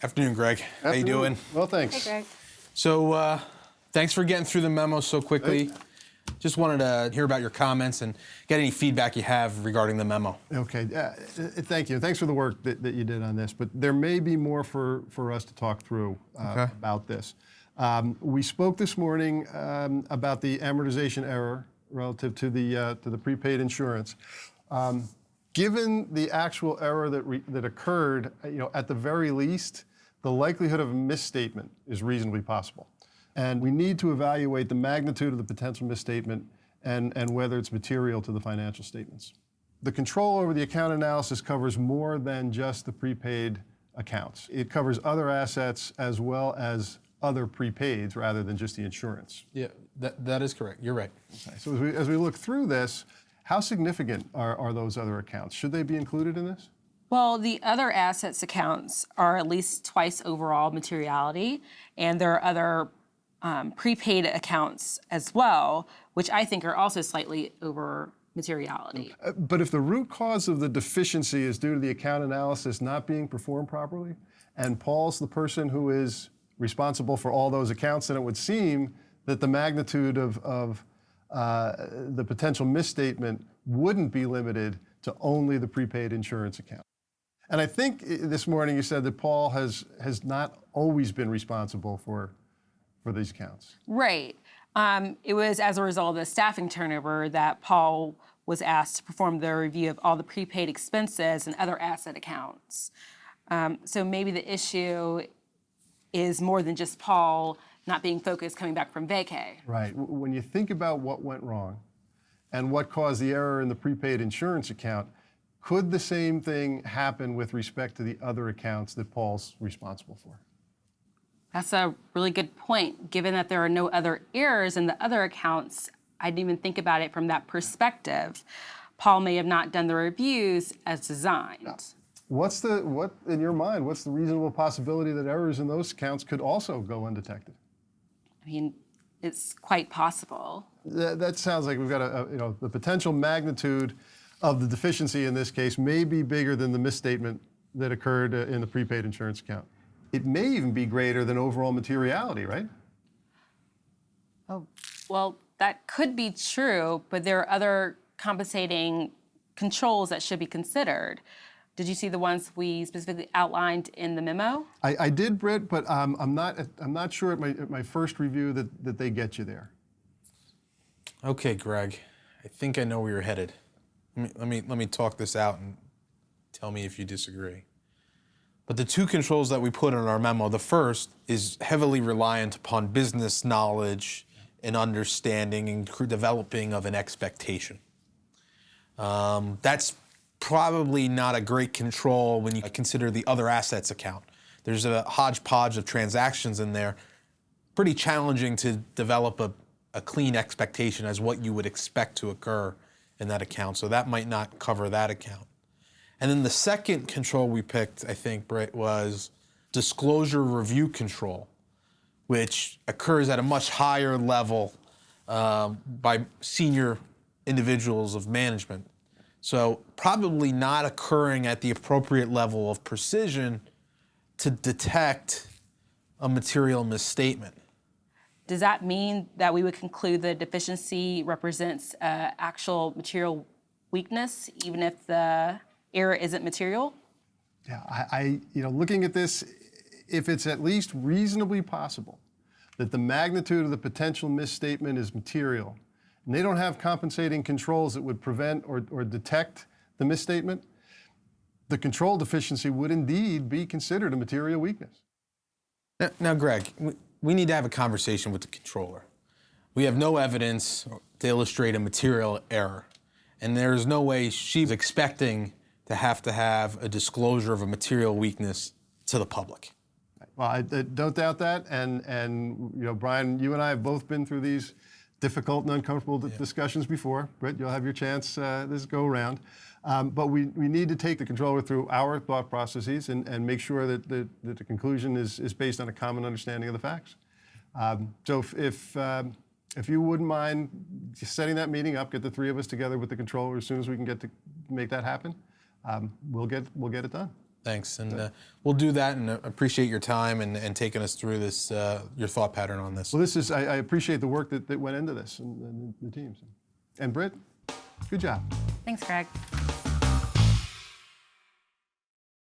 Afternoon, Greg. How you doing? Well, thanks. Hey, Greg. So, thanks for getting through the memo so quickly. Just wanted to hear about your comments and get any feedback you have regarding the memo. Okay, thank you. Thanks for the work that you did on this, but there may be more for us to talk through about this. We spoke this morning about the amortization error relative to the prepaid insurance. Given the actual error that occurred, at the very least, the likelihood of a misstatement is reasonably possible. And we need to evaluate the magnitude of the potential misstatement and whether it's material to the financial statements. The control over the account analysis covers more than just the prepaid accounts. It covers other assets as well as other prepaids rather than just the insurance. Yeah, that is correct. You're right. Okay. So as we look through this, how significant are those other accounts? Should they be included in this? Well, the other assets accounts are at least twice overall materiality, and there are other prepaid accounts as well, which I think are also slightly over materiality. But if the root cause of the deficiency is due to the account analysis not being performed properly, and Paul's the person who is responsible for all those accounts, then it would seem that the magnitude of the potential misstatement wouldn't be limited to only the prepaid insurance account. And I think this morning you said that Paul has not always been responsible for these accounts. Right. It was as a result of the staffing turnover that Paul was asked to perform the review of all the prepaid expenses and other asset accounts. So maybe the issue is more than just Paul not being focused coming back from vacay. Right. When you think about what went wrong and what caused the error in the prepaid insurance account, could the same thing happen with respect to the other accounts that Paul's responsible for? That's a really good point. Given that there are no other errors in the other accounts, I didn't even think about it from that perspective. Paul may have not done the reviews as designed. No. What in your mind, what's the reasonable possibility that errors in those accounts could also go undetected? I mean, it's quite possible. That sounds like we've got the potential magnitude of the deficiency in this case may be bigger than the misstatement that occurred in the prepaid insurance account. It may even be greater than overall materiality, right? Oh, well, that could be true, but there are other compensating controls that should be considered. Did you see the ones we specifically outlined in the memo? I did, Britt, but I'm not sure at my first review that they get you there. Okay, Greg. I think I know where you're headed. Let me talk this out and tell me if you disagree. But the two controls that we put in our memo, the first is heavily reliant upon business knowledge and understanding and developing of an expectation. That's probably not a great control when you consider the other assets account. There's a hodgepodge of transactions in there. Pretty challenging to develop a clean expectation as what you would expect to occur in that account. So that might not cover that account. And then the second control we picked, I think, Britt, was disclosure review control, which occurs at a much higher level by senior individuals of management. So probably not occurring at the appropriate level of precision to detect a material misstatement. Does that mean that we would conclude the deficiency represents actual material weakness, even if the error isn't material? Yeah, looking at this, if it's at least reasonably possible that the magnitude of the potential misstatement is material, and they don't have compensating controls that would prevent or detect the misstatement, the control deficiency would indeed be considered a material weakness. Now, Greg, we need to have a conversation with the controller. We have no evidence to illustrate a material error, and there's no way she's expecting to have a disclosure of a material weakness to the public. Well, I don't doubt that, and Brian, you and I have both been through these difficult and uncomfortable discussions before. Britt, you'll have your chance this go around. But we need to take the controller through our thought processes and make sure that the conclusion is based on a common understanding of the facts. So if you wouldn't mind just setting that meeting up, get the three of us together with the controller as soon as we can get to make that happen, we'll get it done. Thanks, and we'll do that, and appreciate your time and taking us through this, your thought pattern on this. Well, I appreciate the work that went into this and the teams. And Britt, good job. Thanks, Greg.